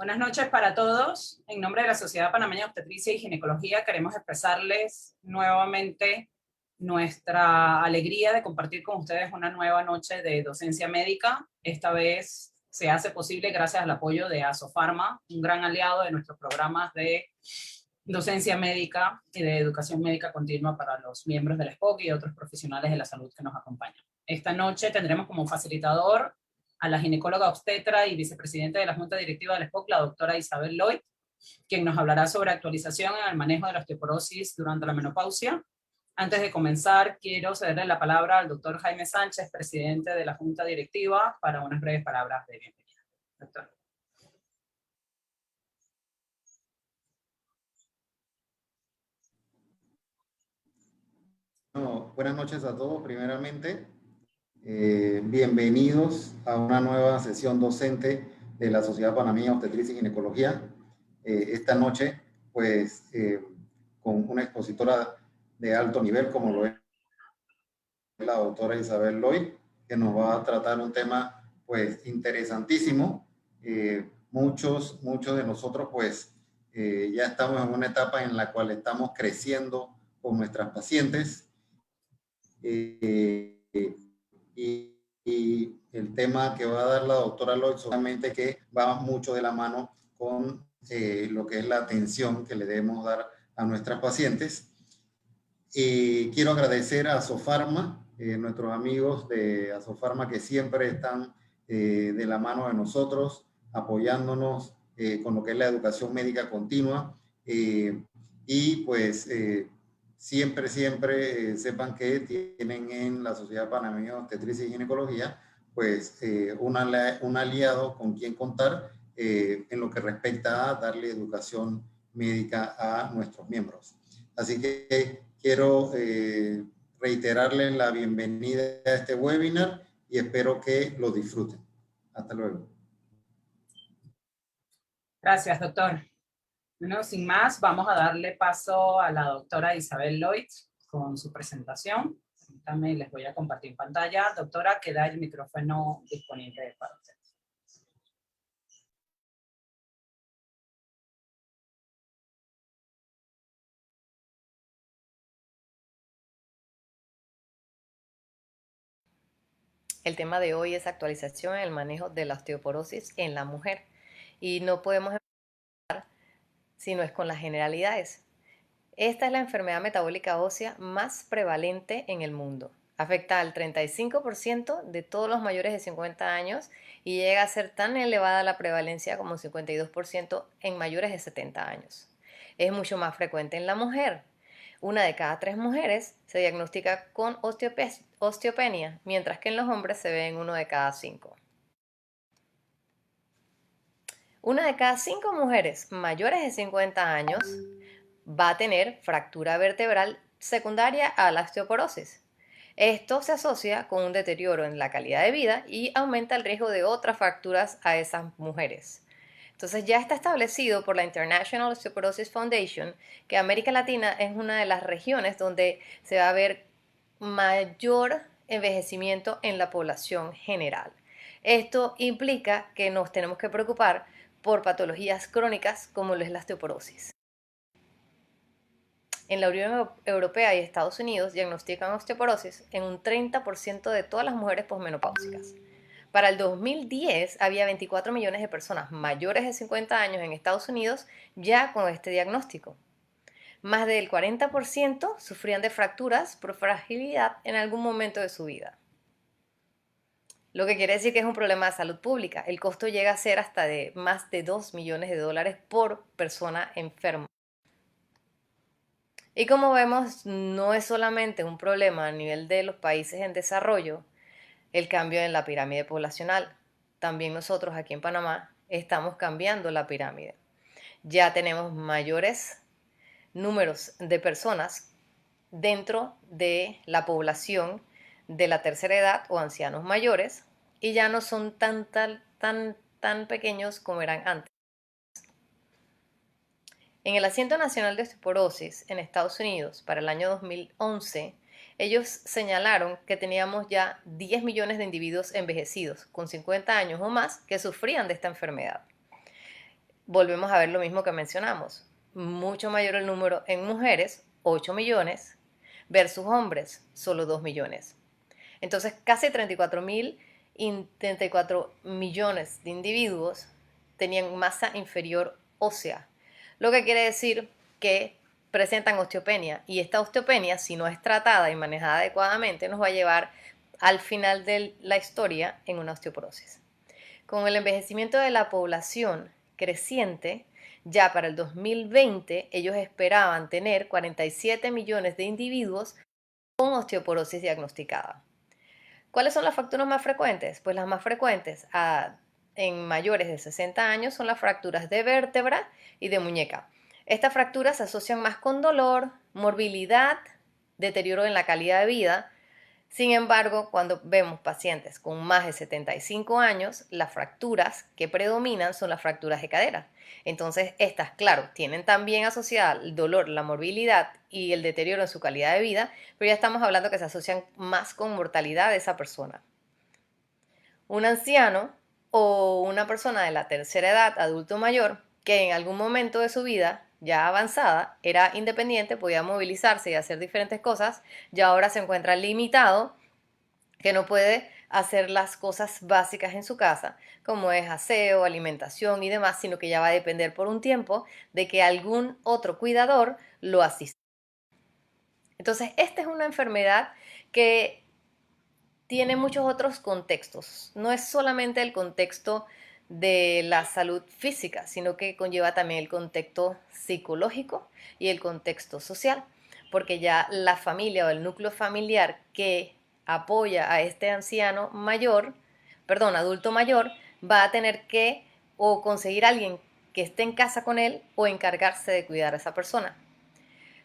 Buenas noches para todos. En nombre de la Sociedad Panameña de Obstetricia y Ginecología queremos expresarles nuevamente nuestra alegría de compartir con ustedes una nueva noche de docencia médica. Esta vez se hace posible gracias al apoyo de Asofarma, un gran aliado de nuestros programas de docencia médica y de educación médica continua para los miembros del SPOC y otros profesionales de la salud que nos acompañan. Esta noche tendremos como facilitador a la ginecóloga obstetra y vicepresidente de la Junta Directiva del SPOC, la doctora Isabel Lloyd, quien nos hablará sobre actualización en el manejo de la osteoporosis durante la menopausia. Antes de comenzar, quiero cederle la palabra al doctor Jaime Sánchez, presidente de la Junta Directiva, para unas breves palabras de bienvenida. Doctor. Bueno, buenas noches a todos, primeramente. Bienvenidos a una nueva sesión docente de la Sociedad Panameña de Obstetricia y Ginecología. Esta noche, pues, con una expositora de alto nivel como lo es la doctora Isabel Lloyd, que nos va a tratar un tema, pues, interesantísimo. Muchos de nosotros, pues, ya estamos en una etapa en la cual estamos creciendo con nuestras pacientes. Y el tema que va a dar la doctora Lloyd solamente que va mucho de la mano con lo que es la atención que le debemos dar a nuestras pacientes. Quiero agradecer a Asofarma, nuestros amigos de Asofarma que siempre están de la mano de nosotros, apoyándonos con lo que es la educación médica continua. Y pues siempre sepan que tienen en la Sociedad Panameña de Obstetricia y Ginecología pues un aliado con quien contar en lo que respecta a darle educación médica a nuestros miembros. Así que quiero reiterarles la bienvenida a este webinar y espero que lo disfruten. Hasta luego. Gracias, doctor. Bueno, sin más, vamos a darle paso a la doctora Isabel Lloyd con su presentación. También les voy a compartir pantalla. Doctora, queda el micrófono disponible para usted. El tema de hoy es actualización en el manejo de la osteoporosis en la mujer. Y no podemos empezar si no es con las generalidades. Esta es la enfermedad metabólica ósea más prevalente en el mundo. Afecta al 35% de todos los mayores de 50 años y llega a ser tan elevada la prevalencia como 52% en mayores de 70 años. Es mucho más frecuente en la mujer. Una de cada 3 mujeres se diagnostica con osteopenia, mientras que en los hombres se ve en 1 de cada 5. Una de cada 5 mujeres mayores de 50 años va a tener fractura vertebral secundaria a la osteoporosis. Esto se asocia con un deterioro en la calidad de vida y aumenta el riesgo de otras fracturas a esas mujeres. Entonces ya está establecido por la International Osteoporosis Foundation que América Latina es una de las regiones donde se va a ver mayor envejecimiento en la población general. Esto implica que nos tenemos que preocupar por patologías crónicas como lo es la osteoporosis. En la Unión Europea y Estados Unidos diagnostican osteoporosis en un 30% de todas las mujeres posmenopáusicas. Para el 2010 había 24 millones de personas mayores de 50 años en Estados Unidos ya con este diagnóstico. Más del 40% sufrían de fracturas por fragilidad en algún momento de su vida. Lo que quiere decir que es un problema de salud pública. El costo llega a ser hasta de más de $2 millones por persona enferma. Y como vemos, no es solamente un problema a nivel de los países en desarrollo, el cambio en la pirámide poblacional. También nosotros aquí en Panamá estamos cambiando la pirámide. Ya tenemos mayores números de personas dentro de la población de la tercera edad o ancianos mayores y ya no son tan pequeños como eran antes. En el Asiento Nacional de Osteoporosis en Estados Unidos para el año 2011, ellos señalaron que teníamos ya 10 millones de individuos envejecidos con 50 años o más que sufrían de esta enfermedad. volvemos a ver lo mismo que mencionamos. Mucho mayor el número en mujeres, 8 millones, versus hombres, solo 2 millones. Entonces, casi 34 millones de individuos tenían masa inferior ósea, lo que quiere decir que presentan osteopenia, y esta osteopenia, si no es tratada y manejada adecuadamente, nos va a llevar al final de la historia en una osteoporosis. Con el envejecimiento de la población creciente, ya para el 2020 ellos esperaban tener 47 millones de individuos con osteoporosis diagnosticada. ¿Cuáles son las fracturas más frecuentes? Pues las más frecuentes en mayores de 60 años son las fracturas de vértebra y de muñeca. Estas fracturas se asocian más con dolor, morbilidad, deterioro en la calidad de vida. Sin embargo, cuando vemos pacientes con más de 75 años, las fracturas que predominan son las fracturas de cadera. Entonces, estas, claro, tienen también asociada el dolor, la morbilidad y el deterioro en su calidad de vida, pero ya estamos hablando que se asocian más con mortalidad de esa persona. Un anciano o una persona de la tercera edad, adulto mayor, que en algún momento de su vida ya avanzada era independiente, podía movilizarse y hacer diferentes cosas, ya ahora se encuentra limitado, que no puede hacer las cosas básicas en su casa, como es aseo, alimentación y demás, sino que ya va a depender por un tiempo de que algún otro cuidador lo asista. Entonces, esta es una enfermedad que tiene muchos otros contextos. No es solamente el contexto de la salud física, sino que conlleva también el contexto psicológico y el contexto social, porque ya la familia o el núcleo familiar que apoya a este anciano mayor, perdón, adulto mayor, va a tener que o conseguir a alguien que esté en casa con él o encargarse de cuidar a esa persona.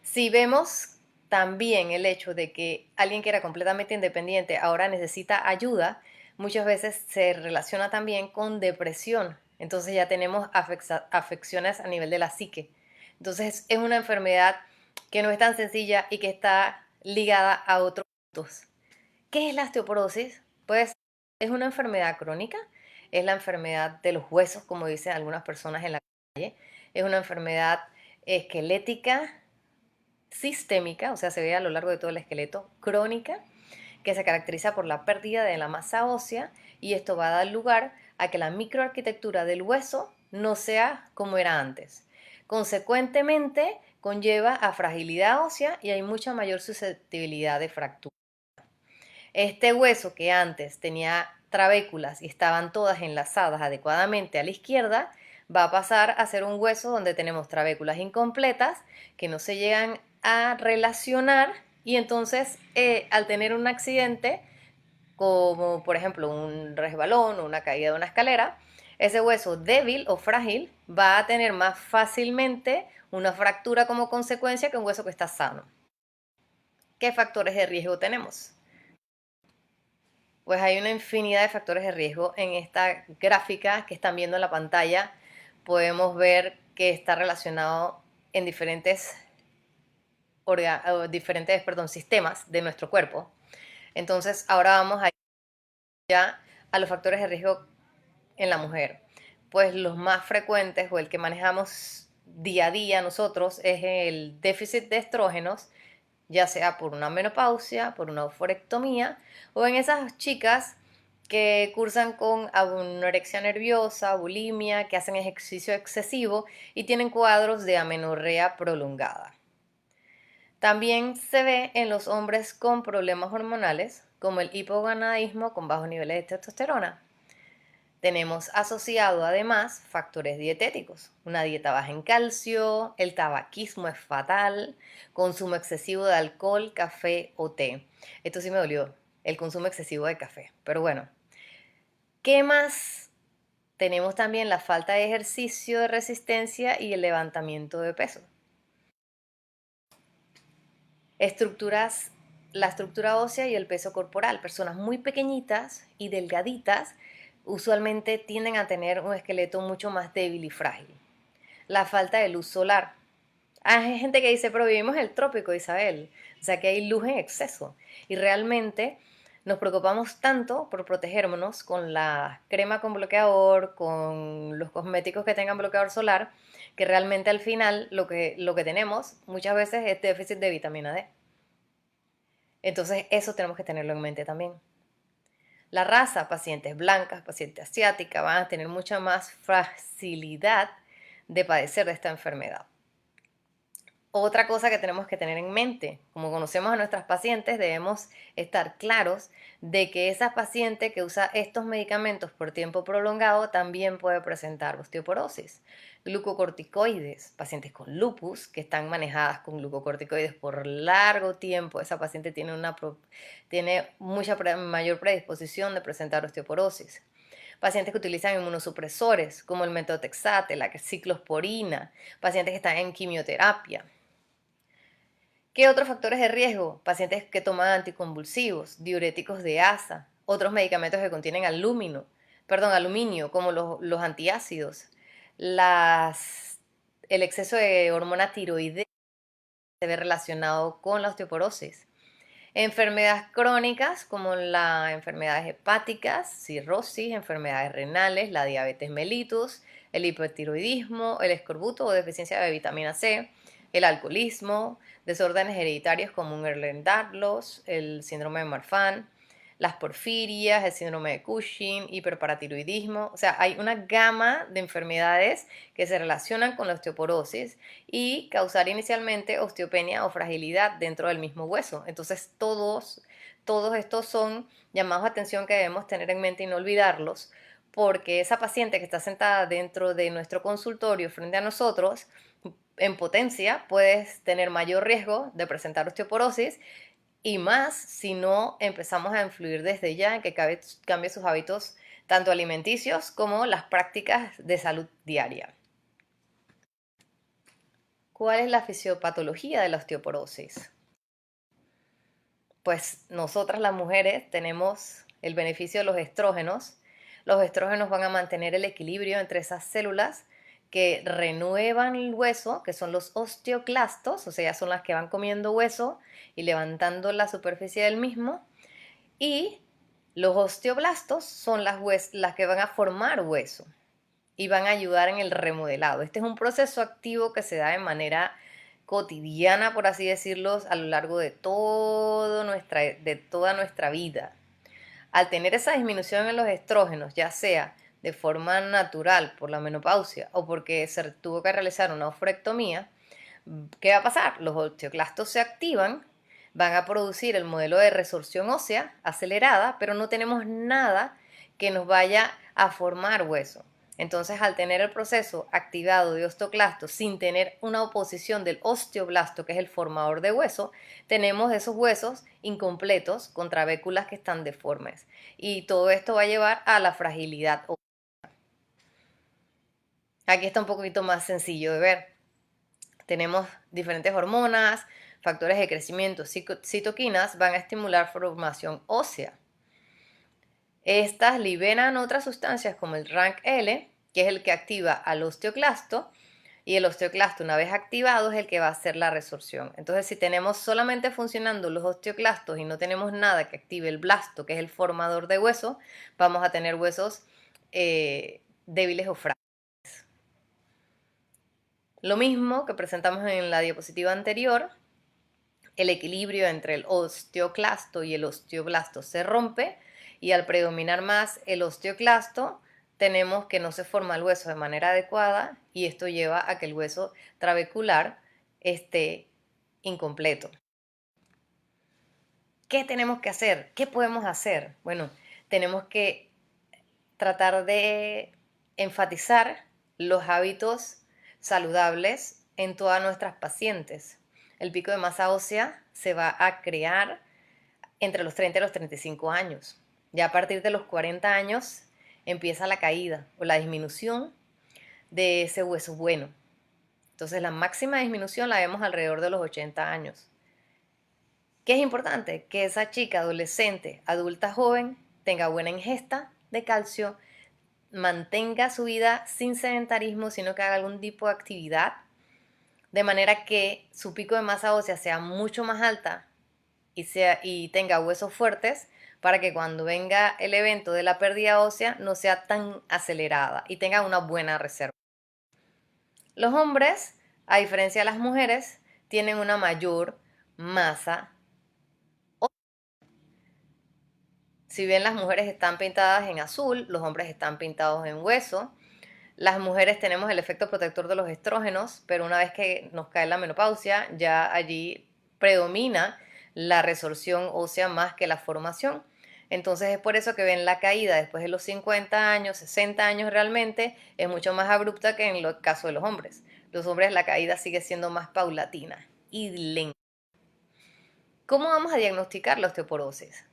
Si vemos también el hecho de que alguien que era completamente independiente ahora necesita ayuda, muchas veces se relaciona también con depresión. Entonces ya tenemos afecciones a nivel de la psique. Entonces es una enfermedad que no es tan sencilla y que está ligada a otros puntos. ¿Qué es la osteoporosis? Pues es una enfermedad crónica, es la enfermedad de los huesos, como dicen algunas personas en la calle, es una enfermedad esquelética, sistémica, o sea, se ve a lo largo de todo el esqueleto, crónica, que se caracteriza por la pérdida de la masa ósea, y esto va a dar lugar a que la microarquitectura del hueso no sea como era antes. Consecuentemente, conlleva a fragilidad ósea y hay mucha mayor susceptibilidad de fractura. Este hueso que antes tenía trabéculas y estaban todas enlazadas adecuadamente a la izquierda, va a pasar a ser un hueso donde tenemos trabéculas incompletas que no se llegan a relacionar, y entonces al tener un accidente, como por ejemplo un resbalón o una caída de una escalera, ese hueso débil o frágil va a tener más fácilmente una fractura como consecuencia que un hueso que está sano. ¿Qué factores de riesgo tenemos? Pues hay una infinidad de factores de riesgo. En esta gráfica que están viendo en la pantalla podemos ver que está relacionado en diferentes sistemas de nuestro cuerpo. Entonces ahora vamos a ir ya a los factores de riesgo en la mujer. Pues los más frecuentes o el que manejamos día a día nosotros es el déficit de estrógenos, ya sea por una menopausia, por una oforectomía, o en esas chicas que cursan con anorexia nerviosa, bulimia, que hacen ejercicio excesivo y tienen cuadros de amenorrea prolongada. También se ve en los hombres con problemas hormonales, como el hipogonadismo con bajos niveles de testosterona. Tenemos asociado además factores dietéticos, una dieta baja en calcio, el tabaquismo es fatal, consumo excesivo de alcohol, café o té. Esto sí me dolió, el consumo excesivo de café, pero bueno. ¿Qué más? Tenemos también la falta de ejercicio de resistencia y el levantamiento de peso. La estructura ósea y el peso corporal. Personas muy pequeñitas y delgaditas usualmente tienden a tener un esqueleto mucho más débil y frágil. La falta de luz solar. Hay gente que dice, pero vivimos en el trópico, Isabel, o sea que hay luz en exceso. Y realmente nos preocupamos tanto por protegernos con la crema con bloqueador, con los cosméticos que tengan bloqueador solar, que realmente al final lo que tenemos muchas veces es déficit de vitamina D. Entonces eso tenemos que tenerlo en mente también. La raza, pacientes blancas, pacientes asiáticas, van a tener mucha más facilidad de padecer de esta enfermedad. Otra cosa que tenemos que tener en mente, como conocemos a nuestras pacientes, debemos estar claros de que esa paciente que usa estos medicamentos por tiempo prolongado también puede presentar osteoporosis. Glucocorticoides, pacientes con lupus que están manejadas con glucocorticoides por largo tiempo, esa paciente tiene mucha mayor predisposición de presentar osteoporosis. Pacientes que utilizan inmunosupresores como el metotrexate, la ciclosporina, pacientes que están en quimioterapia. ¿Qué otros factores de riesgo? Pacientes que toman anticonvulsivos, diuréticos de asa, otros medicamentos que contienen aluminio, como los antiácidos, el exceso de hormona tiroidea se ve relacionado con la osteoporosis. Enfermedades crónicas como las enfermedades hepáticas, cirrosis, enfermedades renales, la diabetes mellitus, el hipertiroidismo, el escorbuto o deficiencia de vitamina C, el alcoholismo, desórdenes hereditarios como un Ehlers-Danlos, el síndrome de Marfan, las porfirias, el síndrome de Cushing, hiperparatiroidismo. O sea, hay una gama de enfermedades que se relacionan con la osteoporosis y causar inicialmente osteopenia o fragilidad dentro del mismo hueso. Entonces, todos estos son llamados a atención que debemos tener en mente y no olvidarlos, porque esa paciente que está sentada dentro de nuestro consultorio frente a nosotros, en potencia, puede tener mayor riesgo de presentar osteoporosis y más si no empezamos a influir desde ya en que cambie sus hábitos tanto alimenticios como las prácticas de salud diaria. ¿Cuál es la fisiopatología de la osteoporosis? Pues nosotras las mujeres tenemos el beneficio de los estrógenos. Los estrógenos van a mantener el equilibrio entre esas células que renuevan el hueso, que son los osteoclastos, o sea, son las que van comiendo hueso y levantando la superficie del mismo, y los osteoblastos son las que van a formar hueso y van a ayudar en el remodelado. Este es un proceso activo que se da de manera cotidiana, por así decirlo, a lo largo de toda nuestra vida. Al tener esa disminución en los estrógenos, ya sea de forma natural por la menopausia o porque se tuvo que realizar una osterectomía, ¿qué va a pasar? Los osteoclastos se activan, van a producir el modelo de resorción ósea acelerada, pero no tenemos nada que nos vaya a formar hueso. Entonces, al tener el proceso activado de osteoclastos sin tener una oposición del osteoblasto, que es el formador de hueso, tenemos esos huesos incompletos con trabéculas que están deformes. Y todo esto va a llevar a la fragilidad. Aquí está un poquito más sencillo de ver. Tenemos diferentes hormonas, factores de crecimiento, citoquinas van a estimular formación ósea. Estas liberan otras sustancias como el RANKL, que es el que activa al osteoclasto, y el osteoclasto, una vez activado, es el que va a hacer la resorción. Entonces, si tenemos solamente funcionando los osteoclastos y no tenemos nada que active el blasto, que es el formador de hueso, vamos a tener huesos débiles o frágiles. Lo mismo que presentamos en la diapositiva anterior, el equilibrio entre el osteoclasto y el osteoblasto se rompe y al predominar más el osteoclasto, tenemos que no se forma el hueso de manera adecuada y esto lleva a que el hueso trabecular esté incompleto. ¿Qué tenemos que hacer? ¿Qué podemos hacer? Bueno, tenemos que tratar de enfatizar los hábitos saludables en todas nuestras pacientes. El pico de masa ósea se va a crear entre los 30 y los 35 años. Ya a partir de los 40 años empieza la caída o la disminución de ese hueso bueno. Entonces la máxima disminución la vemos alrededor de los 80 años. ¿Qué es importante? Que esa chica adolescente, adulta, joven, tenga buena ingesta de calcio, mantenga su vida sin sedentarismo, sino que haga algún tipo de actividad, de manera que su pico de masa ósea sea mucho más alta y tenga huesos fuertes, para que cuando venga el evento de la pérdida ósea no sea tan acelerada y tenga una buena reserva. Los hombres, a diferencia de las mujeres, tienen una mayor masa ósea. Si bien las mujeres están pintadas en azul, los hombres están pintados en hueso. Las mujeres tenemos el efecto protector de los estrógenos, pero una vez que nos cae la menopausia, ya allí predomina la resorción ósea más que la formación. Entonces es por eso que ven la caída después de los 50 años, 60 años realmente, es mucho más abrupta que en el caso de los hombres. Los hombres la caída sigue siendo más paulatina y lenta. ¿Cómo vamos a diagnosticar la osteoporosis?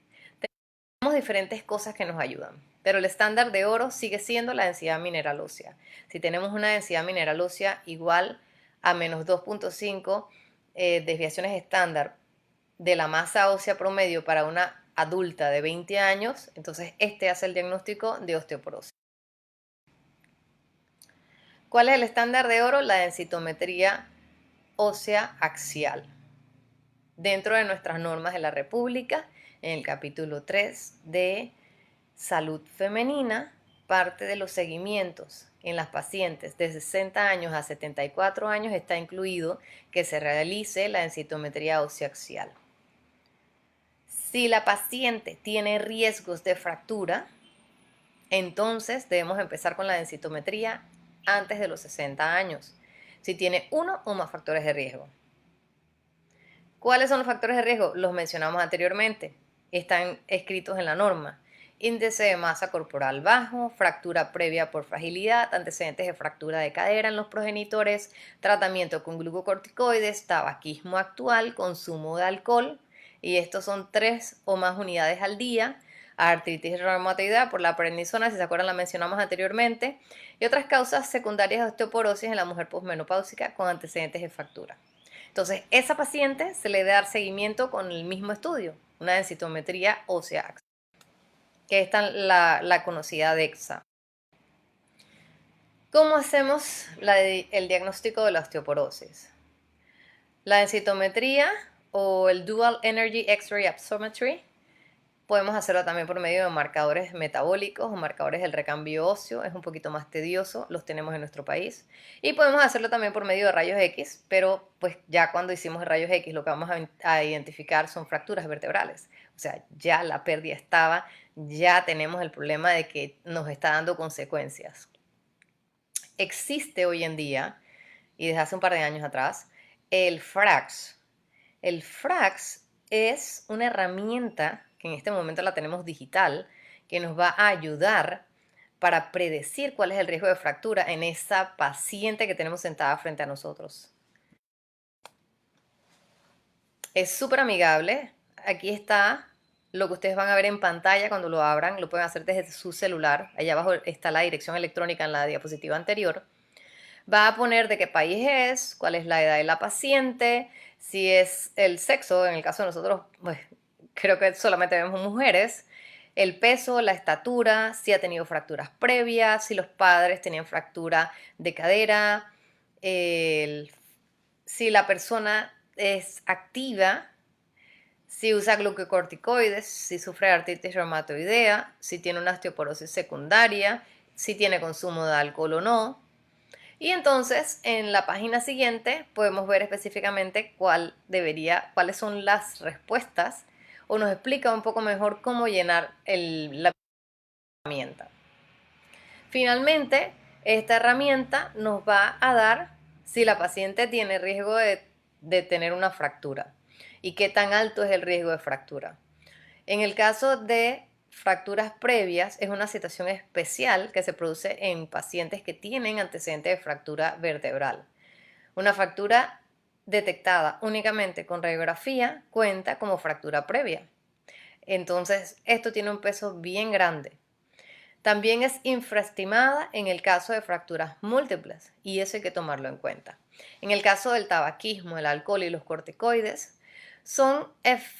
Tenemos diferentes cosas que nos ayudan, pero el estándar de oro sigue siendo la densidad mineral ósea. Si tenemos una densidad mineral ósea igual a menos 2.5 desviaciones estándar de la masa ósea promedio para una adulta de 20 años, entonces este hace el diagnóstico de osteoporosis. ¿Cuál es el estándar de oro? La densitometría ósea axial. Dentro de nuestras normas de la República, en el capítulo 3 de Salud Femenina, parte de los seguimientos en las pacientes de 60 años a 74 años está incluido que se realice la densitometría ósea axial. Si la paciente tiene riesgos de fractura, entonces debemos empezar con la densitometría antes de los 60 años, si tiene uno o más factores de riesgo. ¿Cuáles son los factores de riesgo? Los mencionamos anteriormente, están escritos en la norma. Índice de masa corporal bajo, fractura previa por fragilidad, antecedentes de fractura de cadera en los progenitores, tratamiento con glucocorticoides, tabaquismo actual, consumo de alcohol, y estos son 3 o más unidades al día, artritis reumatoidea por la prednisona, si se acuerdan la mencionamos anteriormente, y otras causas secundarias de osteoporosis en la mujer posmenopáusica con antecedentes de fractura. Entonces, esa paciente se le debe dar seguimiento con el mismo estudio, una densitometría ósea axial, que es la conocida DEXA. ¿Cómo hacemos el diagnóstico de la osteoporosis? La densitometría o el Dual Energy X-ray Absorptiometry podemos hacerlo también por medio de marcadores metabólicos o marcadores del recambio óseo, es un poquito más tedioso, los tenemos en nuestro país. Y podemos hacerlo también por medio de rayos X, pero pues ya cuando hicimos rayos X lo que vamos a identificar son fracturas vertebrales. O sea, ya la pérdida estaba, ya tenemos el problema de que nos está dando consecuencias. Existe hoy en día, y desde hace un par de años atrás, el FRAX. El FRAX es una herramienta que en este momento la tenemos digital, que nos va a ayudar para predecir cuál es el riesgo de fractura en esa paciente que tenemos sentada frente a nosotros. Es súper amigable. Aquí está lo que ustedes van a ver en pantalla cuando lo abran. Lo pueden hacer desde su celular. Allá abajo está la dirección electrónica en la diapositiva anterior. Va a poner de qué país es, cuál es la edad de la paciente, si es el sexo, en el caso de nosotros, pues creo que solamente vemos mujeres, el peso, la estatura, si ha tenido fracturas previas, si los padres tenían fractura de cadera, si la persona es activa, si usa glucocorticoides, si sufre de artritis reumatoidea, si tiene una osteoporosis secundaria, si tiene consumo de alcohol o no. Y entonces en la página siguiente podemos ver específicamente cuáles son las respuestas o nos explica un poco mejor cómo llenar la herramienta. Finalmente, esta herramienta nos va a dar si la paciente tiene riesgo de tener una fractura y qué tan alto es el riesgo de fractura. En el caso de fracturas previas, es una situación especial que se produce en pacientes que tienen antecedentes de fractura vertebral. Una fractura detectada únicamente con radiografía cuenta como fractura previa. Entonces, esto tiene un peso bien grande. También es infraestimada en el caso de fracturas múltiples y eso hay que tomarlo en cuenta. En el caso del tabaquismo, el alcohol y los corticoides, son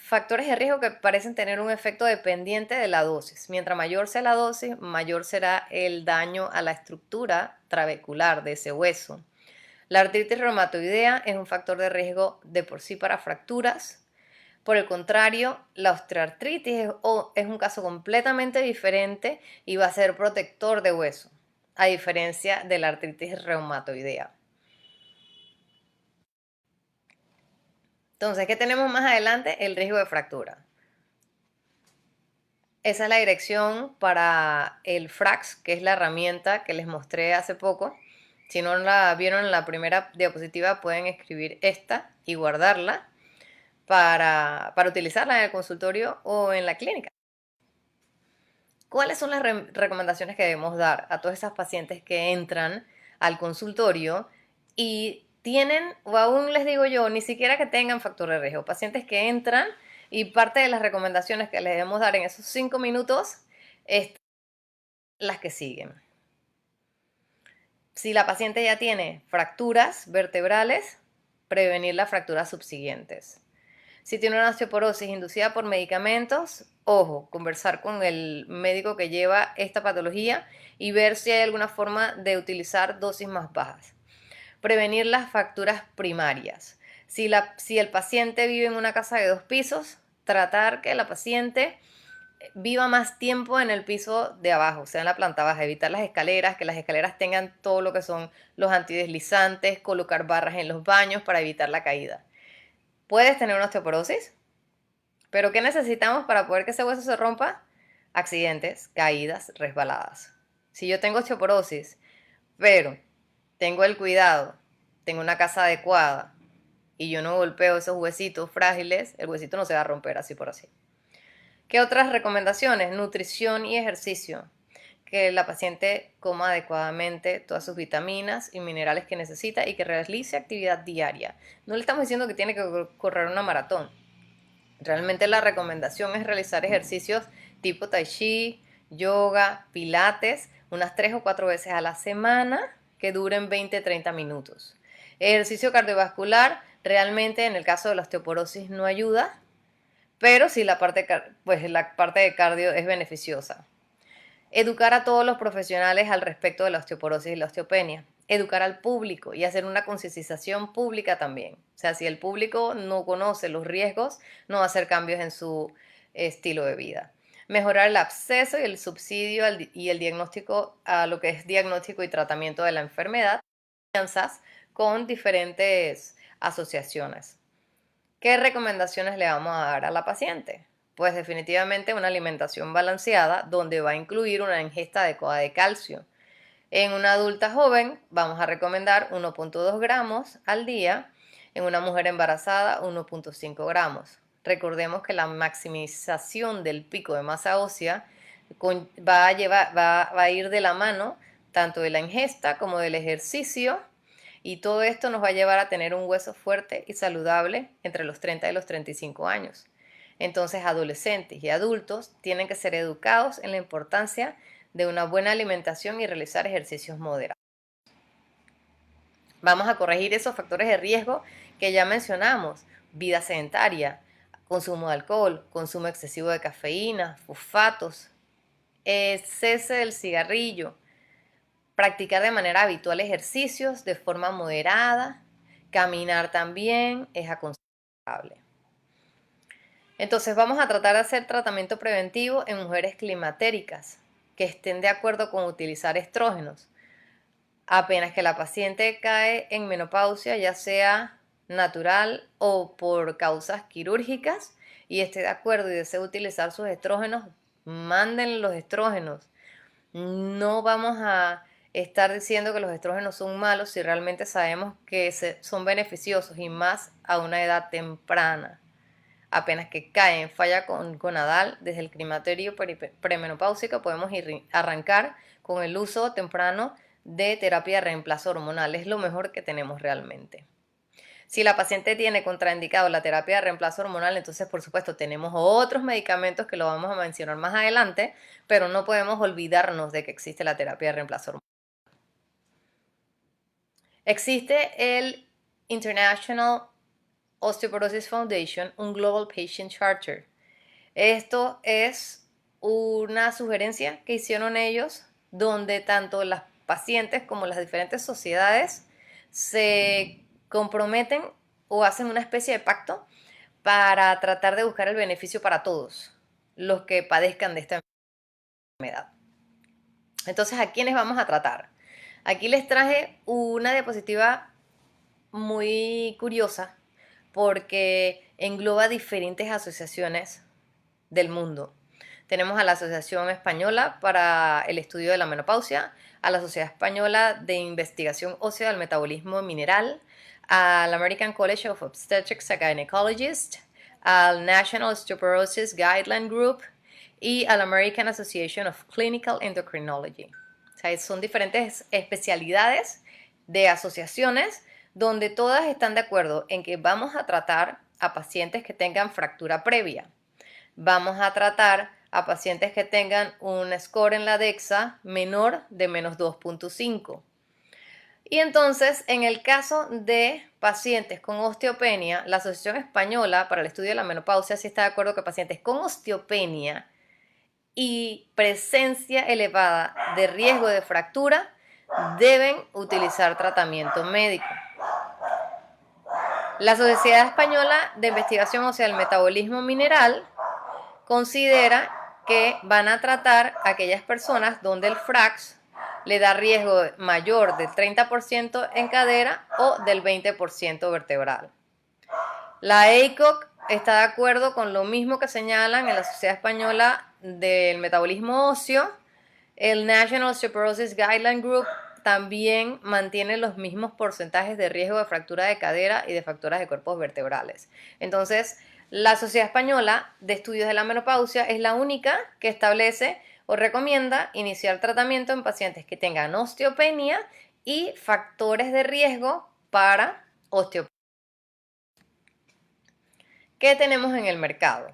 factores de riesgo que parecen tener un efecto dependiente de la dosis. Mientras mayor sea la dosis, mayor será el daño a la estructura trabecular de ese hueso. La artritis reumatoidea es un factor de riesgo de por sí para fracturas, Por el contrario, la osteoartritis es un caso completamente diferente y va a ser protector de hueso, a diferencia de la artritis reumatoidea. Entonces, ¿qué tenemos más adelante? El riesgo de fractura. Esa es la dirección para el FRAX, que es la herramienta que les mostré hace poco. Si no la vieron en la primera diapositiva, pueden escribir esta y guardarla para utilizarla en el consultorio o en la clínica. ¿Cuáles son las recomendaciones que debemos dar a todas esas pacientes que entran al consultorio y tienen, o aún les digo yo, ni siquiera que tengan factor de riesgo? Pacientes que entran y parte de las recomendaciones que les debemos dar en esos 5 minutos es las que siguen. Si la paciente ya tiene fracturas vertebrales, prevenir las fracturas subsiguientes. Si tiene una osteoporosis inducida por medicamentos, ojo, conversar con el médico que lleva esta patología y ver si hay alguna forma de utilizar dosis más bajas. Prevenir las fracturas primarias. Si el paciente vive en una casa de 2 pisos, tratar que la paciente viva más tiempo en el piso de abajo, o sea, en la planta baja, evitar las escaleras, que las escaleras tengan todo lo que son los antideslizantes, colocar barras en los baños para evitar la caída. Puedes tener una osteoporosis, pero ¿qué necesitamos para poder que ese hueso se rompa? Accidentes, caídas, resbaladas. Si yo tengo osteoporosis, pero tengo el cuidado, tengo una casa adecuada y yo no golpeo esos huesitos frágiles, el huesito no se va a romper así por así. ¿Qué otras recomendaciones? Nutrición y ejercicio. Que la paciente coma adecuadamente todas sus vitaminas y minerales que necesita y que realice actividad diaria. No le estamos diciendo que tiene que correr una maratón. Realmente la recomendación es realizar ejercicios tipo tai chi, yoga, pilates, unas 3 o 4 veces a la semana que duren 20-30 minutos. Ejercicio cardiovascular realmente en el caso de la osteoporosis no ayuda, pero sí la parte de cardio es beneficiosa. Educar a todos los profesionales al respecto de la osteoporosis y la osteopenia. Educar al público y hacer una concientización pública también. O sea, si el público no conoce los riesgos, no va a hacer cambios en su estilo de vida. Mejorar el acceso y el subsidio y el diagnóstico a lo que es diagnóstico y tratamiento de la enfermedad. Alianzas con diferentes asociaciones. ¿Qué recomendaciones le vamos a dar a la paciente? Pues definitivamente una alimentación balanceada donde va a incluir una ingesta adecuada de calcio. En una adulta joven vamos a recomendar 1.2 gramos al día, en una mujer embarazada 1.5 gramos. Recordemos que la maximización del pico de masa ósea va a ir de la mano tanto de la ingesta como del ejercicio, y todo esto nos va a llevar a tener un hueso fuerte y saludable entre los 30 y los 35 años. Entonces, adolescentes y adultos tienen que ser educados en la importancia de una buena alimentación y realizar ejercicios moderados. Vamos a corregir esos factores de riesgo que ya mencionamos: vida sedentaria, consumo de alcohol, consumo excesivo de cafeína, fosfatos, cese del cigarrillo, practicar de manera habitual ejercicios de forma moderada, caminar también es aconsejable. Entonces vamos a tratar de hacer tratamiento preventivo en mujeres climatéricas que estén de acuerdo con utilizar estrógenos. Apenas que la paciente cae en menopausia, ya sea natural o por causas quirúrgicas, y esté de acuerdo y desee utilizar sus estrógenos, manden los estrógenos. No vamos a estar diciendo que los estrógenos son malos si realmente sabemos que son beneficiosos, y más a una edad temprana. Apenas que cae en falla gonadal desde el climaterio premenopáusico, podemos arrancar con el uso temprano de terapia de reemplazo hormonal. Es lo mejor que tenemos realmente. Si la paciente tiene contraindicado la terapia de reemplazo hormonal, entonces por supuesto tenemos otros medicamentos que lo vamos a mencionar más adelante, pero no podemos olvidarnos de que existe la terapia de reemplazo hormonal. Existe el International Osteoporosis Foundation, un Global Patient Charter. Esto es una sugerencia que hicieron ellos, donde tanto las pacientes como las diferentes sociedades se comprometen o hacen una especie de pacto para tratar de buscar el beneficio para todos los que padezcan de esta enfermedad. Entonces, ¿a quiénes vamos a tratar? Aquí les traje una diapositiva muy curiosa porque engloba diferentes asociaciones del mundo. Tenemos a la Asociación Española para el Estudio de la Menopausia, a la Sociedad Española de Investigación Ósea del Metabolismo Mineral, al American College of Obstetrics and Gynecologists, al National Osteoporosis Guideline Group y al American Association of Clinical Endocrinology. O sea, son diferentes especialidades de asociaciones donde todas están de acuerdo en que vamos a tratar a pacientes que tengan fractura previa. Vamos a tratar a pacientes que tengan un score en la DEXA menor de menos 2.5. Y entonces, en el caso de pacientes con osteopenia, la Asociación Española para el Estudio de la Menopausia sí está de acuerdo que pacientes con osteopenia y presencia elevada de riesgo de fractura deben utilizar tratamiento médico. La Sociedad Española de Investigación Ósea del Metabolismo Mineral considera que van a tratar a aquellas personas donde el FRAX le da riesgo mayor del 30% en cadera o del 20% vertebral. La ACOG está de acuerdo con lo mismo que señalan en la Sociedad Española del Metabolismo Óseo. El National Osteoporosis Guideline Group también mantiene los mismos porcentajes de riesgo de fractura de cadera y de fracturas de cuerpos vertebrales. Entonces, la Sociedad Española de Estudios de la Menopausia es la única que establece o recomienda iniciar tratamiento en pacientes que tengan osteopenia y factores de riesgo para osteopenia. ¿Qué tenemos en el mercado?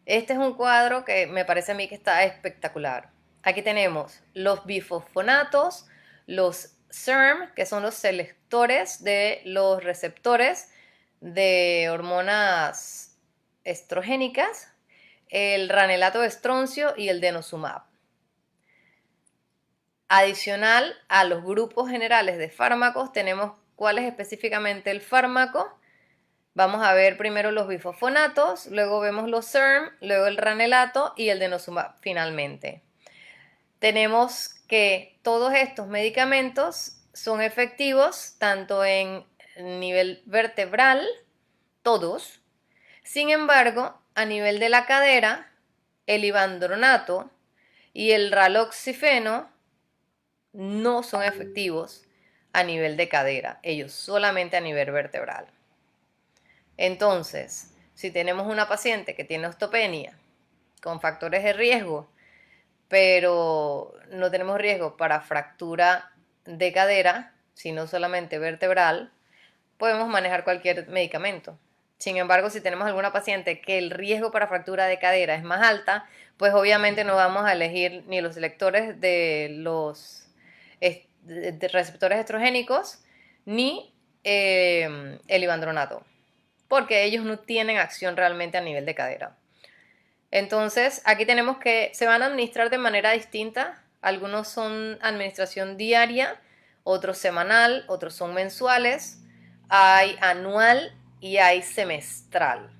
Este es un cuadro que me parece a mí que está espectacular. Aquí tenemos los bifosfonatos, los SERM, que son los selectores de los receptores de hormonas estrogénicas, el ranelato de estroncio y el denosumab. Adicional a los grupos generales de fármacos, tenemos cuál es específicamente el fármaco. Vamos a ver primero los bifosfonatos, luego vemos los SERM, luego el ranelato y el denosumab finalmente. Tenemos que todos estos medicamentos son efectivos tanto en nivel vertebral, todos. Sin embargo, a nivel de la cadera, el ivandronato y el raloxifeno no son efectivos a nivel de cadera, ellos solamente a nivel vertebral. Entonces, si tenemos una paciente que tiene osteopenia con factores de riesgo, pero no tenemos riesgo para fractura de cadera, sino solamente vertebral, podemos manejar cualquier medicamento. Sin embargo, si tenemos alguna paciente que el riesgo para fractura de cadera es más alta, pues obviamente no vamos a elegir ni los selectores de los de receptores estrogénicos ni el ivandronato, porque ellos no tienen acción realmente a nivel de cadera. Entonces, aquí tenemos que se van a administrar de manera distinta. Algunos son administración diaria, otros semanal, otros son mensuales, hay anual y hay semestral.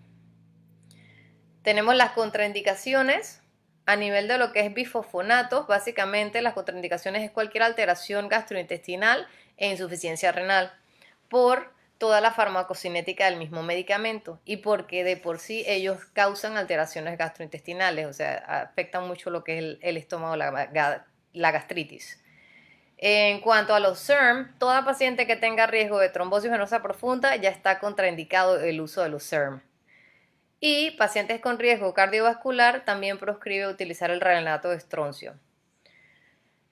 Tenemos las contraindicaciones. A nivel de lo que es bifosfonatos, básicamente las contraindicaciones es cualquier alteración gastrointestinal e insuficiencia renal por toda la farmacocinética del mismo medicamento y porque de por sí ellos causan alteraciones gastrointestinales, o sea, afectan mucho lo que es el estómago, la gastritis. En cuanto a los SERM, toda paciente que tenga riesgo de trombosis venosa profunda ya está contraindicado el uso de los SERM. Y pacientes con riesgo cardiovascular también proscribe utilizar el ranelato de estroncio.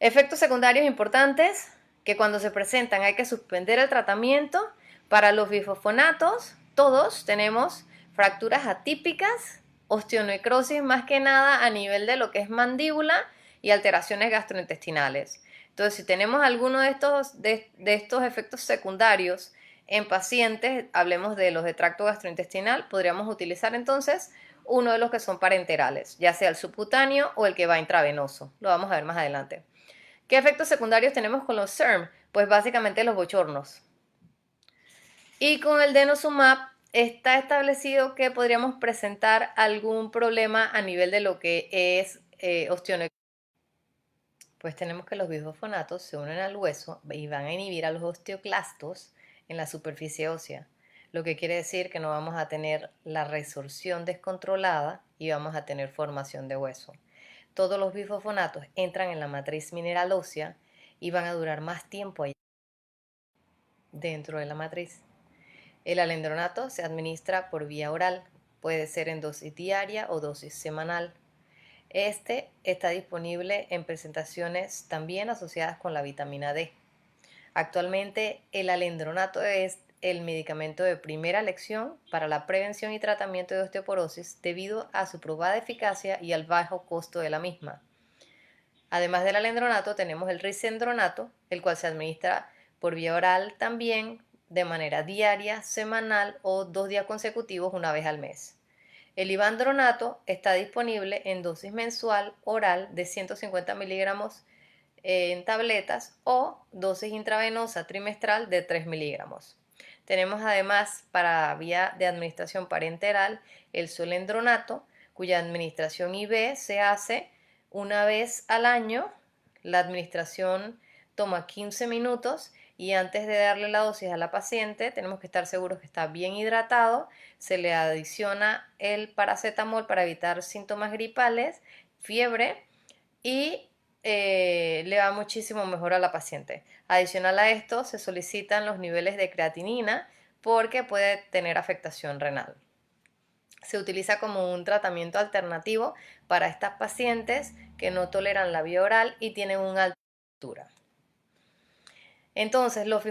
Efectos secundarios importantes que cuando se presentan hay que suspender el tratamiento. Para los bifosfonatos, todos tenemos fracturas atípicas, osteonecrosis más que nada a nivel de lo que es mandíbula y alteraciones gastrointestinales. Entonces, si tenemos alguno de estos efectos secundarios en pacientes, hablemos de los de tracto gastrointestinal, podríamos utilizar entonces uno de los que son parenterales, ya sea el subcutáneo o el que va intravenoso. Lo vamos a ver más adelante. ¿Qué efectos secundarios tenemos con los SERM? Pues básicamente los bochornos. Y con el denosumab está establecido que podríamos presentar algún problema a nivel de lo que es osteonecrosis. Pues tenemos que los bisfosfonatos se unen al hueso y van a inhibir a los osteoclastos en la superficie ósea, lo que quiere decir que no vamos a tener la resorción descontrolada y vamos a tener formación de hueso. Todos los bisfosfonatos entran en la matriz mineral ósea y van a durar más tiempo allá dentro de la matriz. El alendronato se administra por vía oral, puede ser en dosis diaria o dosis semanal. Este está disponible en presentaciones también asociadas con la vitamina D. Actualmente el alendronato es el medicamento de primera elección para la prevención y tratamiento de osteoporosis debido a su probada eficacia y al bajo costo de la misma. Además del alendronato tenemos el risendronato, el cual se administra por vía oral también de manera diaria, semanal o 2 días consecutivos una vez al mes. El ivandronato está disponible en dosis mensual oral de 150 miligramos en tabletas o dosis intravenosa trimestral de 3 miligramos. Tenemos además para vía de administración parenteral el solendronato, cuya administración IV se hace una vez al año. La administración toma 15 minutos y antes de darle la dosis a la paciente tenemos que estar seguros que está bien hidratado. Se le adiciona el paracetamol para evitar síntomas gripales, fiebre y le va muchísimo mejor a la paciente. Adicional a esto, se solicitan los niveles de creatinina porque puede tener afectación renal. Se utiliza como un tratamiento alternativo para estas pacientes que no toleran la vía oral y tienen una alta altura. Entonces, los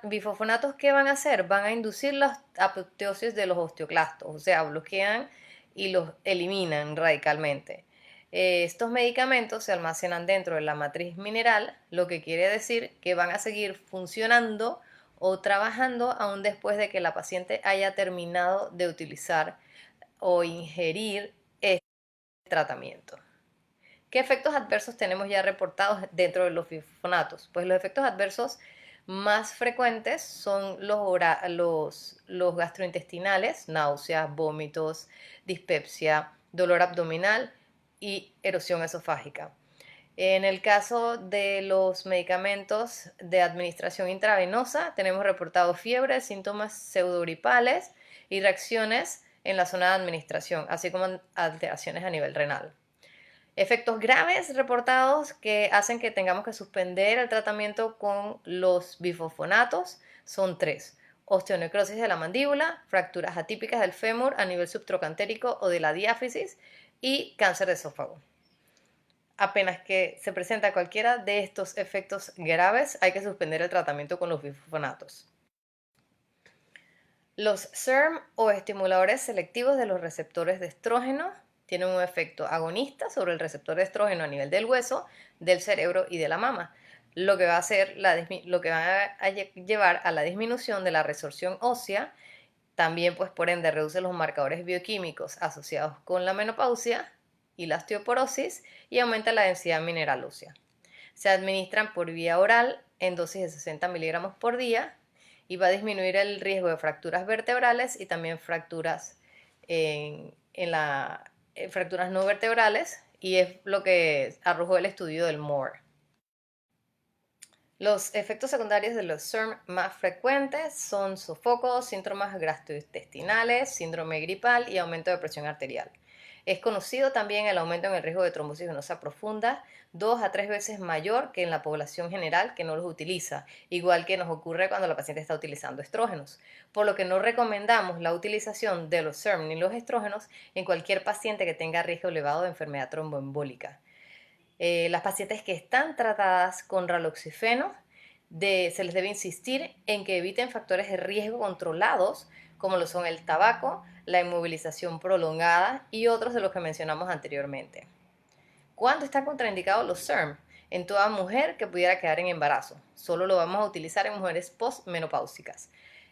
bifosfonatos, ¿qué van a hacer? Van a inducir la apoptosis de los osteoclastos, o sea, bloquean y los eliminan radicalmente. Estos medicamentos se almacenan dentro de la matriz mineral, lo que quiere decir que van a seguir funcionando o trabajando aún después de que la paciente haya terminado de utilizar o ingerir este tratamiento. ¿Qué efectos adversos tenemos ya reportados dentro de los bifosfonatos? Pues los efectos adversos más frecuentes son los gastrointestinales, náuseas, vómitos, dispepsia, dolor abdominal y erosión esofágica. En el caso de los medicamentos de administración intravenosa, tenemos reportado fiebre, síntomas pseudogripales y reacciones en la zona de administración, así como alteraciones a nivel renal. Efectos graves reportados que hacen que tengamos que suspender el tratamiento con los bifosfonatos son 3. Osteonecrosis de la mandíbula, fracturas atípicas del fémur a nivel subtrocantérico o de la diáfisis y cáncer de esófago. Apenas que se presenta cualquiera de estos efectos graves, hay que suspender el tratamiento con los bifosfonatos. Los SERM o estimuladores selectivos de los receptores de estrógeno tienen un efecto agonista sobre el receptor de estrógeno a nivel del hueso, del cerebro y de la mama, lo que va a llevar a la disminución de la resorción ósea. También, pues por ende, reduce los marcadores bioquímicos asociados con la menopausia y la osteoporosis y aumenta la densidad mineral ósea. Se administran por vía oral en dosis de 60 miligramos por día y va a disminuir el riesgo de fracturas vertebrales y también fracturas fracturas no vertebrales, y es lo que arrojó el estudio del Moore. Los efectos secundarios de los SERM más frecuentes son sofocos, síntomas gastrointestinales, síndrome gripal y aumento de presión arterial. Es conocido también el aumento en el riesgo de trombosis venosa profunda, 2 a 3 veces mayor que en la población general que no los utiliza, igual que nos ocurre cuando la paciente está utilizando estrógenos, por lo que no recomendamos la utilización de los SERM ni los estrógenos en cualquier paciente que tenga riesgo elevado de enfermedad tromboembólica. Las pacientes que están tratadas con raloxifeno, se les debe insistir en que eviten factores de riesgo controlados, como lo son el tabaco, la inmovilización prolongada y otros de los que mencionamos anteriormente. ¿Cuándo están contraindicados los SERM? En toda mujer que pudiera quedar en embarazo. Solo lo vamos a utilizar en mujeres postmenopáusicas.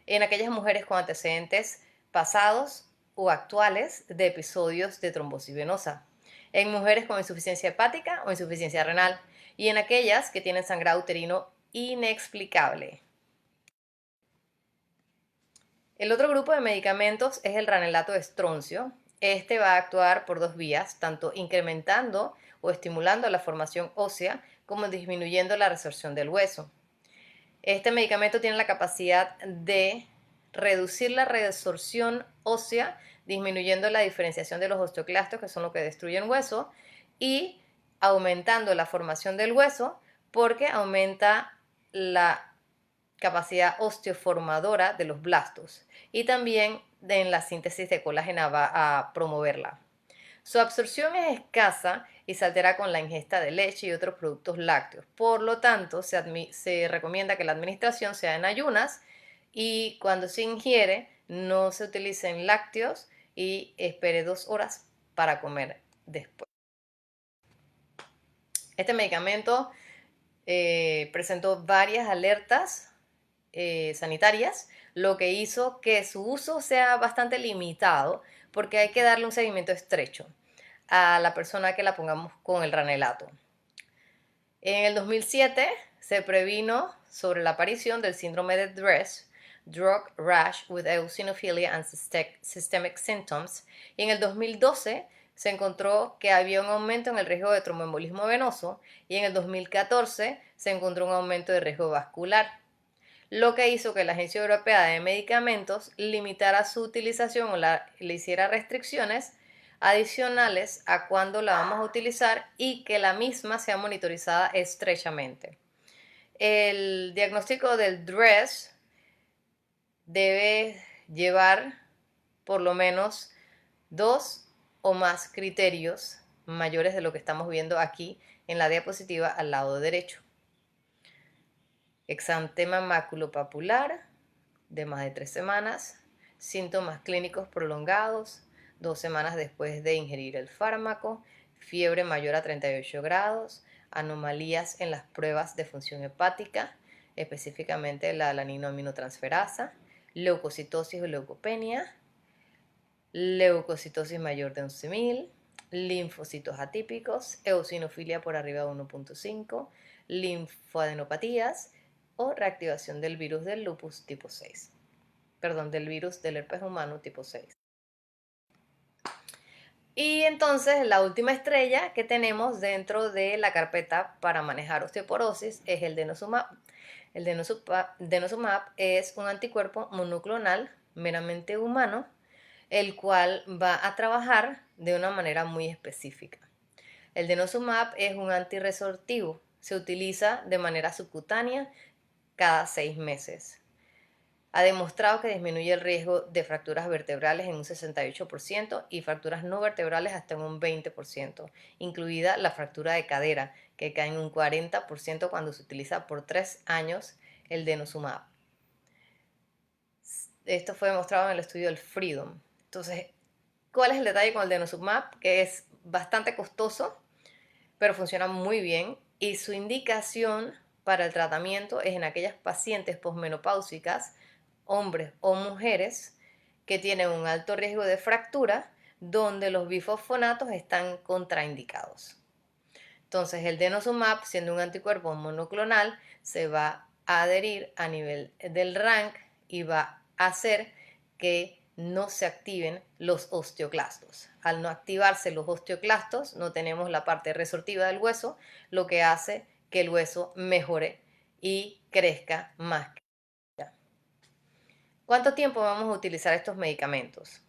En aquellas mujeres con antecedentes pasados o actuales de episodios de trombosis venosa. En mujeres con insuficiencia hepática o insuficiencia renal. Y en aquellas que tienen sangrado uterino inexplicable. El otro grupo de medicamentos es el ranelato de estroncio. Este va a actuar por dos vías, tanto incrementando o estimulando la formación ósea como disminuyendo la resorción del hueso. Este medicamento tiene la capacidad de reducir la resorción ósea, disminuyendo la diferenciación de los osteoclastos, que son los que destruyen hueso, y aumentando la formación del hueso porque aumenta la capacidad osteoformadora de los blastos y también en la síntesis de colágeno va a promoverla. Su absorción es escasa y se altera con la ingesta de leche y otros productos lácteos. Por lo tanto, se recomienda que la administración sea en ayunas y cuando se ingiere no se utilicen lácteos y espere 2 horas para comer después. Este medicamento presentó varias alertas sanitarias, lo que hizo que su uso sea bastante limitado porque hay que darle un seguimiento estrecho a la persona que la pongamos con el ranelato. En el 2007 se previno sobre la aparición del síndrome de DRESS, Drug Rash with Eosinophilia and Systemic Symptoms, y en el 2012 se encontró que había un aumento en el riesgo de tromboembolismo venoso y en el 2014 se encontró un aumento de riesgo vascular, lo que hizo que la Agencia Europea de Medicamentos limitara su utilización o le hiciera restricciones adicionales a cuándo la vamos a utilizar y que la misma sea monitorizada estrechamente. El diagnóstico del DRESS debe llevar por lo menos 2 o más criterios mayores de lo que estamos viendo aquí en la diapositiva al lado derecho. Exantema maculopapular de más de 3 semanas, síntomas clínicos prolongados, 2 semanas después de ingerir el fármaco, fiebre mayor a 38 grados, anomalías en las pruebas de función hepática, específicamente la alaninoaminotransferasa, leucocitosis o leucopenia, leucocitosis mayor de 11.000, linfocitos atípicos, eosinofilia por arriba de 1.5, linfoadenopatías o reactivación del virus del lupus tipo 6. Del virus del herpes humano tipo 6. Y entonces la última estrella que tenemos dentro de la carpeta para manejar osteoporosis es el denosumab. El denosumab es un anticuerpo monoclonal meramente humano, el cual va a trabajar de una manera muy específica. El denosumab es un antirresortivo, se utiliza de manera subcutánea cada 6 meses. Ha demostrado que disminuye el riesgo de fracturas vertebrales en un 68% y fracturas no vertebrales hasta en un 20%, incluida la fractura de cadera, que cae en un 40% cuando se utiliza por 3 años el denosumab. Esto fue demostrado en el estudio del Freedom. Entonces, ¿cuál es el detalle con el denosumab? Que es bastante costoso, pero funciona muy bien y su indicación para el tratamiento es en aquellas pacientes posmenopáusicas, hombres o mujeres que tienen un alto riesgo de fractura donde los bifosfonatos están contraindicados. Entonces el denosumab, siendo un anticuerpo monoclonal, se va a adherir a nivel del RANK y va a hacer que no se activen los osteoclastos. Al no activarse los osteoclastos, no tenemos la parte resortiva del hueso, lo que hace que el hueso mejore y crezca más. ¿Cuánto tiempo vamos a utilizar estos medicamentos?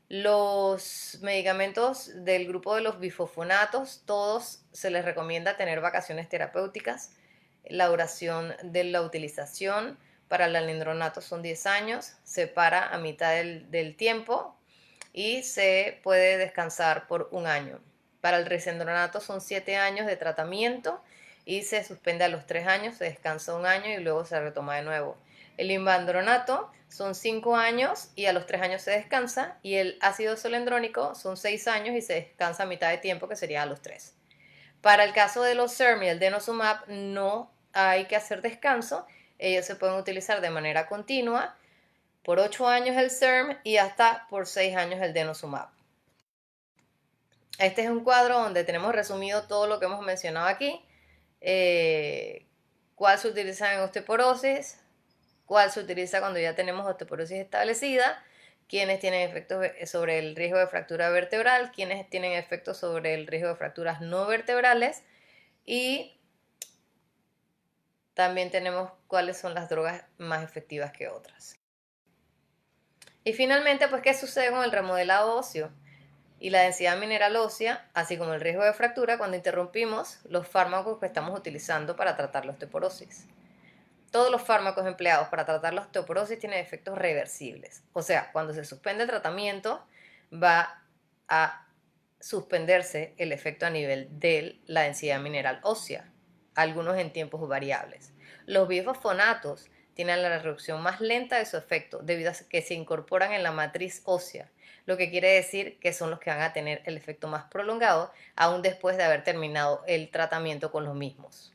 Los medicamentos del grupo de los bifosfonatos, todos se les recomienda tener vacaciones terapéuticas. La duración de la utilización para el alendronato son 10 años, se para a mitad del tiempo y se puede descansar por 1 año. Para el risendronato son 7 años de tratamiento y se suspende a los 3 años, se descansa 1 año y luego se retoma de nuevo. El imvandronato son 5 años y a los 3 años se descansa, y el ácido solendrónico son 6 años y se descansa a mitad de tiempo, que sería a los 3. Para el caso de los SERM y el denosumab no hay que hacer descanso, ellos se pueden utilizar de manera continua, por 8 años el SERM y hasta por 6 años el denosumab. Este es un cuadro donde tenemos resumido todo lo que hemos mencionado aquí, cuál se utiliza en osteoporosis, cuál se utiliza cuando ya tenemos osteoporosis establecida, quiénes tienen efectos sobre el riesgo de fractura vertebral, quiénes tienen efectos sobre el riesgo de fracturas no vertebrales, y también tenemos cuáles son las drogas más efectivas que otras. Y finalmente, pues, ¿qué sucede con el remodelado óseo y la densidad mineral ósea, así como el riesgo de fractura cuando interrumpimos los fármacos que estamos utilizando para tratar la osteoporosis? Todos los fármacos empleados para tratar la osteoporosis tienen efectos reversibles. O sea, cuando se suspende el tratamiento, va a suspenderse el efecto a nivel de la densidad mineral ósea, algunos en tiempos variables. Los bifosfonatos tienen la reducción más lenta de su efecto debido a que se incorporan en la matriz ósea, lo que quiere decir que son los que van a tener el efecto más prolongado aún después de haber terminado el tratamiento con los mismos.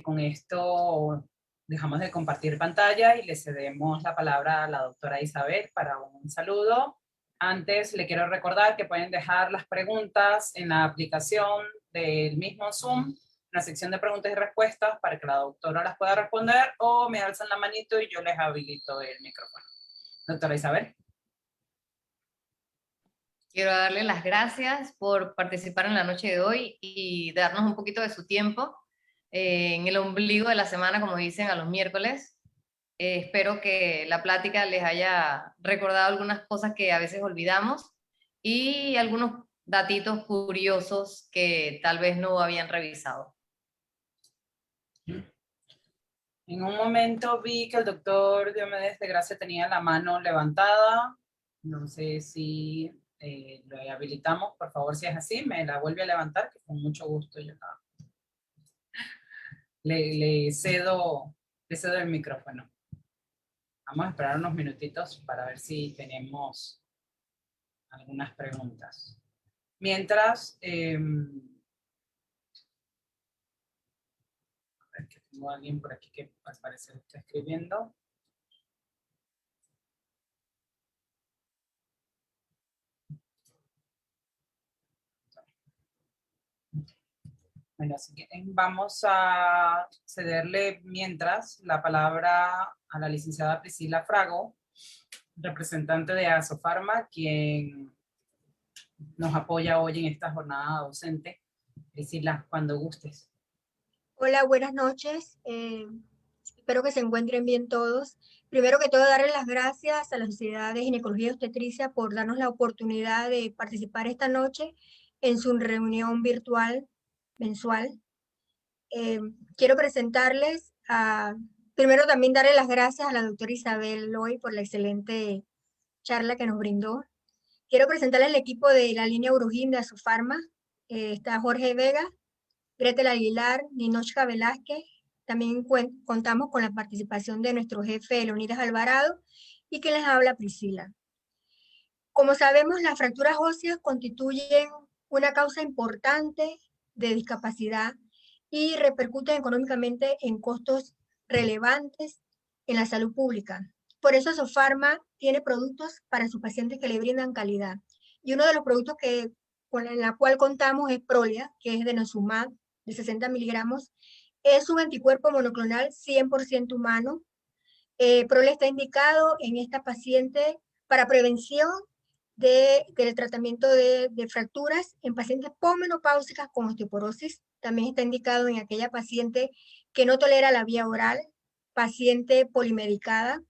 Con esto dejamos de compartir pantalla y le cedemos la palabra a la doctora Isabel para un saludo. Antes le quiero recordar que pueden dejar las preguntas en la aplicación del mismo Zoom, en la sección de preguntas y respuestas, para que la doctora las pueda responder, o me alzan la manito y yo les habilito el micrófono. Doctora Isabel. Quiero darle las gracias por participar en la noche de hoy y darnos un poquito de su tiempo en el ombligo de la semana, como dicen, a los miércoles. Espero que la plática les haya recordado algunas cosas que a veces olvidamos y algunos datitos curiosos que tal vez no habían revisado. En un momento vi que el doctor Diomedes de Gracia tenía la mano levantada. No sé si lo habilitamos, por favor, si es así, me la vuelve a levantar, que con mucho gusto yo le cedo el micrófono. Vamos a esperar unos minutitos para ver si tenemos algunas preguntas. Mientras, a ver que tengo a alguien por aquí que al parecer está escribiendo. Bueno, así que vamos a cederle mientras la palabra a la licenciada Priscila Frago, representante de Asofarma, quien nos apoya hoy en esta jornada docente. Priscila, cuando gustes. Hola, buenas noches. Espero que se encuentren bien todos. Primero que todo, darle las gracias a la Sociedad de Ginecología y Obstetricia por darnos la oportunidad de participar esta noche en su reunión virtual mensual. Quiero presentarles primero también darle las gracias a la doctora Isabel Loy por la excelente charla que nos brindó. Quiero presentarles el equipo de la línea Urugín de Asofarma. Está Jorge Vega, Gretel Aguilar, Ninochka Velázquez. También contamos con la participación de nuestro jefe Leonidas Alvarado y que les habla Priscila. Como sabemos, las fracturas óseas constituyen una causa importante de discapacidad y repercuten económicamente en costos relevantes en la salud pública. Por eso Asofarma tiene productos para sus pacientes que le brindan calidad. Y uno de los productos con la cual contamos es Prolia, que es denosumab de 60 miligramos. Es un anticuerpo monoclonal 100% humano. Prolia está indicado en esta paciente para prevención del tratamiento de fracturas en pacientes posmenopáusicas con osteoporosis. También está indicado en aquella paciente que no tolera la vía oral, paciente polimedicada,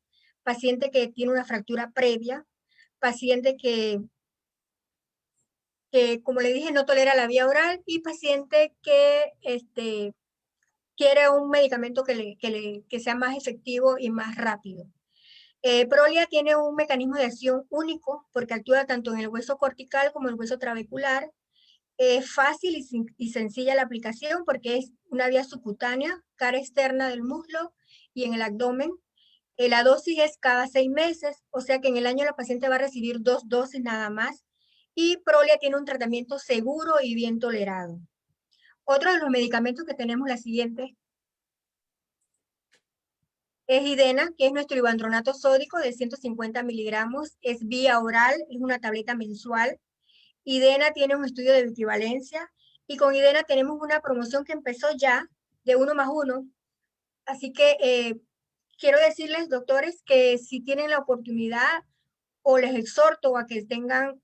paciente que tiene una fractura previa, paciente que como le dije, no tolera la vía oral, y paciente que quiere un medicamento que sea más efectivo y más rápido. Prolia tiene un mecanismo de acción único porque actúa tanto en el hueso cortical como en el hueso trabecular. Es fácil y sencilla la aplicación porque es una vía subcutánea, cara externa del muslo y en el abdomen. La dosis es cada 6 meses, o sea que en el año la paciente va a recibir 2 dosis nada más. Y Prolia tiene un tratamiento seguro y bien tolerado. Otro de los medicamentos que tenemos, la siguiente, es Idena, que es nuestro ivandronato sódico de 150 miligramos. Es vía oral, es una tableta mensual. Idena tiene un estudio de equivalencia Y con IDENA tenemos una promoción que empezó ya de 1+1. Así que quiero decirles, doctores, que si tienen la oportunidad o les exhorto a que tengan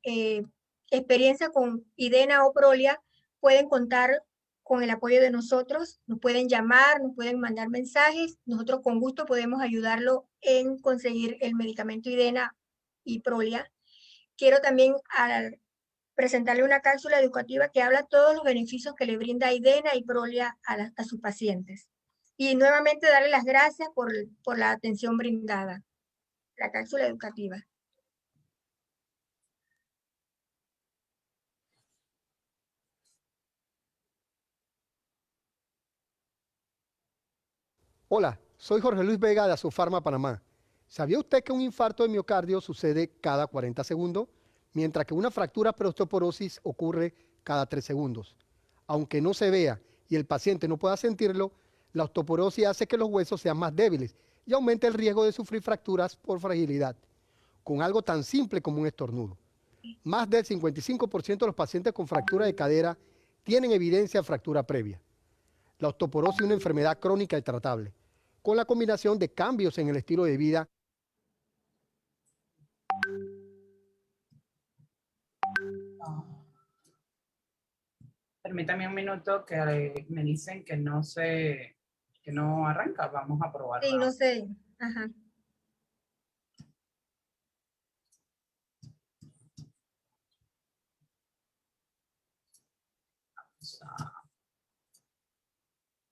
experiencia con IDENA o Prolia, pueden contar con el apoyo de nosotros, nos pueden llamar, nos pueden mandar mensajes, nosotros con gusto podemos ayudarlo en conseguir el medicamento IDENA y Prolia. Quiero también presentarle una cápsula educativa que habla todos los beneficios que le brinda IDENA y Prolia a sus pacientes. Y nuevamente darle las gracias por la atención brindada. La cápsula educativa. Hola, soy Jorge Luis Vega de Asofarma Panamá. ¿Sabía usted que un infarto de miocardio sucede cada 40 segundos? Mientras que una fractura por osteoporosis ocurre cada 3 segundos. Aunque no se vea y el paciente no pueda sentirlo, la osteoporosis hace que los huesos sean más débiles y aumenta el riesgo de sufrir fracturas por fragilidad, con algo tan simple como un estornudo. Más del 55% de los pacientes con fractura de cadera tienen evidencia de fractura previa. La osteoporosis es una enfermedad crónica y tratable, con la combinación de cambios en el estilo de vida. Permítame un minuto que me dicen que no arranca. Vamos a probarlo. Sí, no sé. Ajá.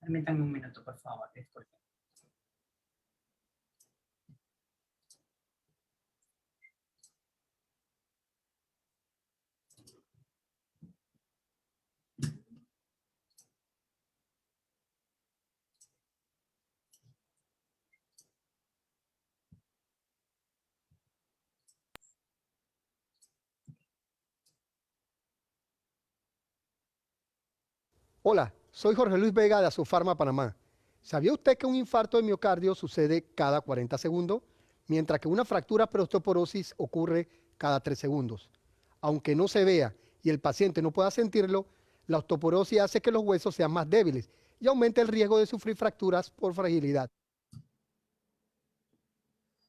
Permítame un minuto, por favor. Disculpen. Hola, soy Jorge Luis Vega de Asofarma Panamá. ¿Sabía usted que un infarto de miocardio sucede cada 40 segundos? Mientras que una fractura por osteoporosis ocurre cada 3 segundos. Aunque no se vea y el paciente no pueda sentirlo, la osteoporosis hace que los huesos sean más débiles y aumenta el riesgo de sufrir fracturas por fragilidad.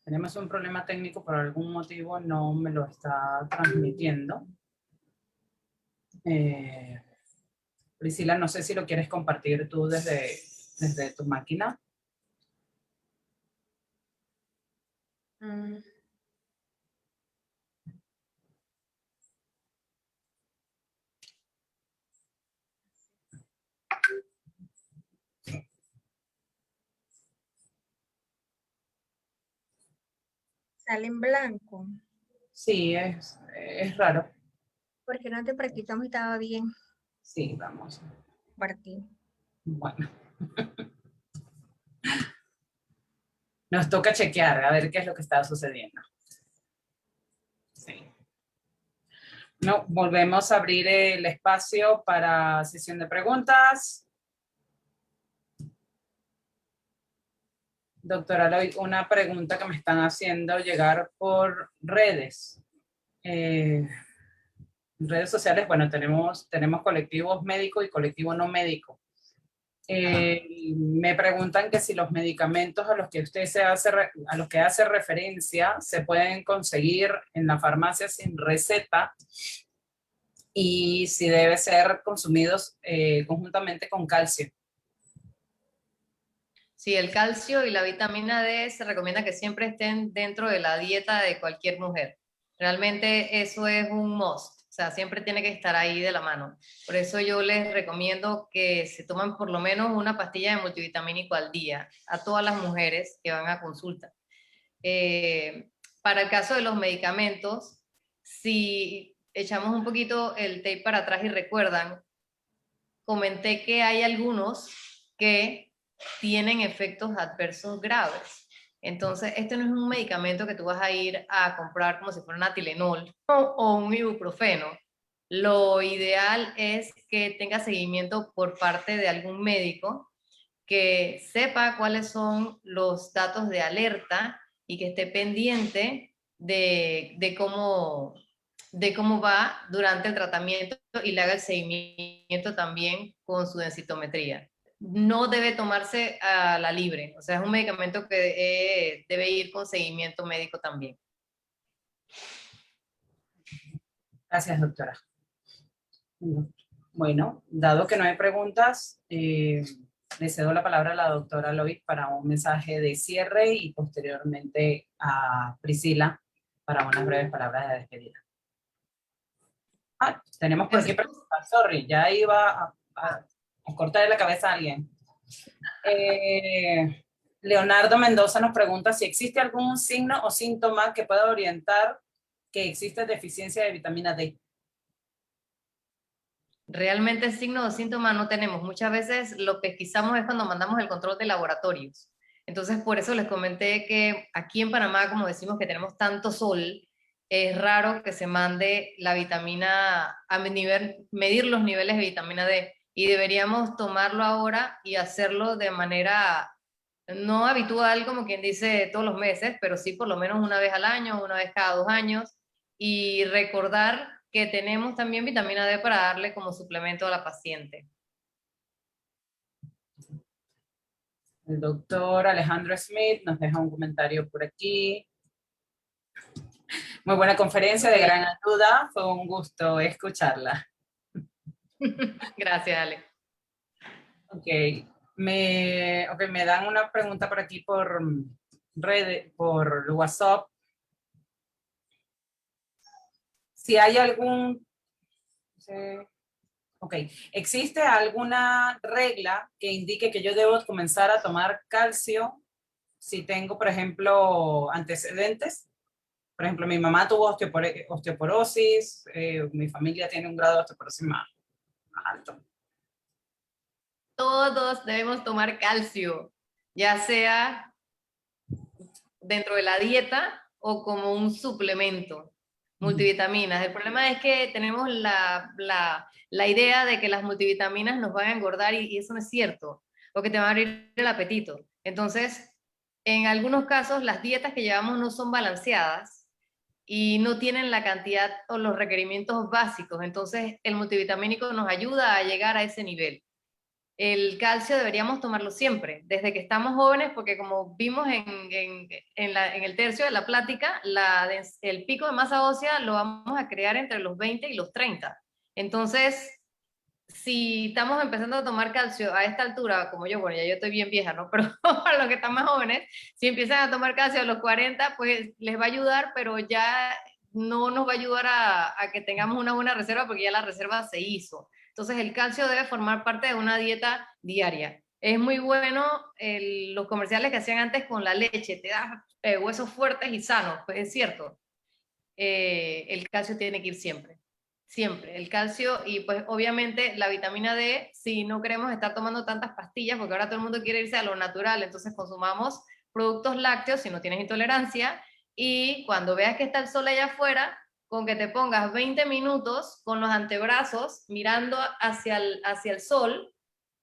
Tenemos un problema técnico, por algún motivo no me lo está transmitiendo. Priscila, no sé si lo quieres compartir tú desde tu máquina. Sale en blanco. Sí, es raro. Porque no te practicamos y estaba bien. Sí, vamos. Compartir. Bueno. Nos toca chequear a ver qué es lo que está sucediendo. Sí. No, volvemos a abrir el espacio para sesión de preguntas. Doctora Loy, una pregunta que me están haciendo llegar por redes. Redes sociales, bueno, tenemos colectivos médicos y colectivo no médico. Me preguntan que si los medicamentos a los que usted a los que hace referencia se pueden conseguir en la farmacia sin receta y si debe ser consumidos conjuntamente con calcio. Sí, el calcio y la vitamina D se recomienda que siempre estén dentro de la dieta de cualquier mujer. Realmente eso es un must, o sea, siempre tiene que estar ahí de la mano. Por eso yo les recomiendo que se tomen por lo menos una pastilla de multivitamínico al día a todas las mujeres que van a consulta. Para el caso de los medicamentos, si echamos un poquito el tape para atrás y recuerdan, comenté que hay algunos que tienen efectos adversos graves. Entonces, este no es un medicamento que tú vas a ir a comprar como si fuera una Tylenol o un ibuprofeno. Lo ideal es que tenga seguimiento por parte de algún médico que sepa cuáles son los datos de alerta y que esté pendiente de cómo de cómo va durante el tratamiento y le haga el seguimiento también con su densitometría. No debe tomarse a la libre, o sea, es un medicamento que debe ir con seguimiento médico también. Gracias, doctora. Bueno, dado que no hay preguntas, le cedo la palabra a la doctora Lois para un mensaje de cierre y posteriormente a Priscila para unas breves palabras de despedida. Tenemos por aquí preguntas, sorry, ya iba a cortarle la cabeza a alguien. Leonardo Mendoza nos pregunta si existe algún signo o síntoma que pueda orientar que existe deficiencia de vitamina D. Realmente signos o síntomas no tenemos. Muchas veces lo pesquisamos es cuando mandamos el control de laboratorios. Entonces, por eso les comenté que aquí en Panamá, como decimos que tenemos tanto sol, es raro que se mande la vitamina a medir los niveles de vitamina D. Y deberíamos tomarlo ahora y hacerlo de manera no habitual, como quien dice todos los meses, pero sí por lo menos una vez al año, una vez cada 2 años. Y recordar que tenemos también vitamina D para darle como suplemento a la paciente. El doctor Alejandro Smith nos deja un comentario por aquí. Muy buena conferencia, de gran ayuda. Fue un gusto escucharla. Gracias, Ale. Ok, me dan una pregunta por aquí por por WhatsApp. Si hay algún... Ok, ¿existe alguna regla que indique que yo debo comenzar a tomar calcio si tengo, por ejemplo, antecedentes? Por ejemplo, mi mamá tuvo osteoporosis, mi familia tiene un grado de osteoporosis más alto. Todos debemos tomar calcio, ya sea dentro de la dieta o como un suplemento, multivitaminas. El problema es que tenemos la idea de que las multivitaminas nos van a engordar y eso no es cierto, o que te van a abrir el apetito. Entonces, en algunos casos las dietas que llevamos no son balanceadas y no tienen la cantidad o los requerimientos básicos. Entonces, el multivitamínico nos ayuda a llegar a ese nivel. El calcio deberíamos tomarlo siempre, desde que estamos jóvenes, porque como vimos en el tercio de la plática, el pico de masa ósea lo vamos a crear entre los 20 y los 30. Entonces, si estamos empezando a tomar calcio a esta altura, como yo, bueno, ya yo estoy bien vieja, ¿no? Pero para los que están más jóvenes, si empiezan a tomar calcio a los 40, pues les va a ayudar, pero ya no nos va a ayudar a que tengamos una buena reserva, porque ya la reserva se hizo. Entonces el calcio debe formar parte de una dieta diaria. Es muy bueno los comerciales que hacían antes con la leche, te da huesos fuertes y sanos, pues es cierto. El calcio tiene que ir siempre, siempre. El calcio y pues obviamente la vitamina D, si no queremos estar tomando tantas pastillas, porque ahora todo el mundo quiere irse a lo natural, entonces consumamos productos lácteos si no tienes intolerancia y cuando veas que está el sol allá afuera, con que te pongas 20 minutos con los antebrazos mirando hacia el sol,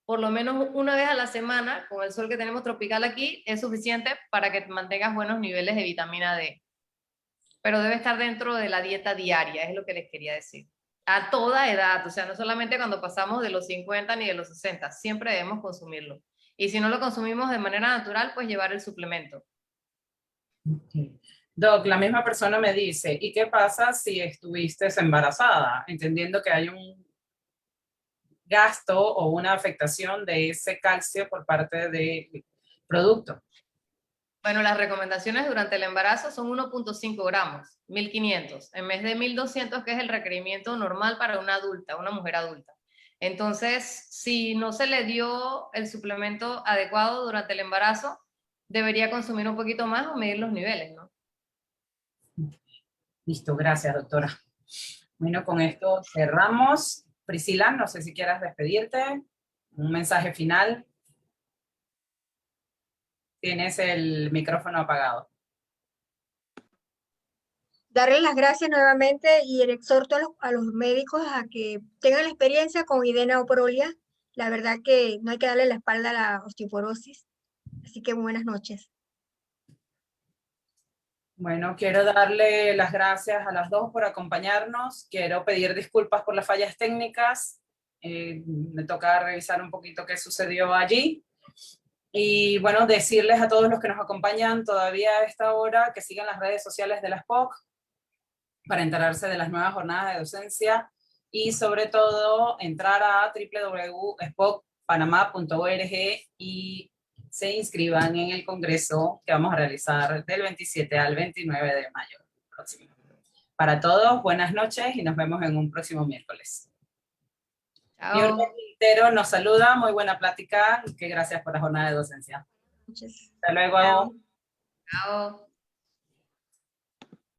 por lo menos una vez a la semana, con el sol que tenemos tropical aquí, es suficiente para que mantengas buenos niveles de vitamina D. Pero debe estar dentro de la dieta diaria, es lo que les quería decir. A toda edad, o sea, no solamente cuando pasamos de los 50 ni de los 60, siempre debemos consumirlo. Y si no lo consumimos de manera natural, pues llevar el suplemento. Okay. Doc, la misma persona me dice, ¿y qué pasa si estuviste embarazada? Entendiendo que hay un gasto o una afectación de ese calcio por parte del producto. Bueno, las recomendaciones durante el embarazo son 1.5 gramos, 1500, en vez de 1200, que es el requerimiento normal para una adulta, una mujer adulta. Entonces, si no se le dio el suplemento adecuado durante el embarazo, debería consumir un poquito más o medir los niveles, ¿no? Listo, gracias, doctora. Bueno, con esto cerramos. Priscila, no sé si quieras despedirte. Un mensaje final. Tienes el micrófono apagado. Darles las gracias nuevamente y exhorto a los médicos a que tengan la experiencia con Idena o Prolia. La verdad que no hay que darle la espalda a la osteoporosis. Así que buenas noches. Bueno, quiero darle las gracias a las dos por acompañarnos. Quiero pedir disculpas por las fallas técnicas. Me toca revisar un poquito qué sucedió allí. Y bueno, decirles a todos los que nos acompañan todavía a esta hora que sigan las redes sociales de la SPOC para enterarse de las nuevas jornadas de docencia y sobre todo entrar a www.spocpanamá.org y se inscriban en el congreso que vamos a realizar del 27 al 29 de mayo próximo. Para todos, buenas noches y nos vemos en un próximo miércoles. Chao. Niurka Quintero nos saluda, muy buena plática y que gracias por la jornada de docencia. Noches. Hasta luego. Chao. Chao.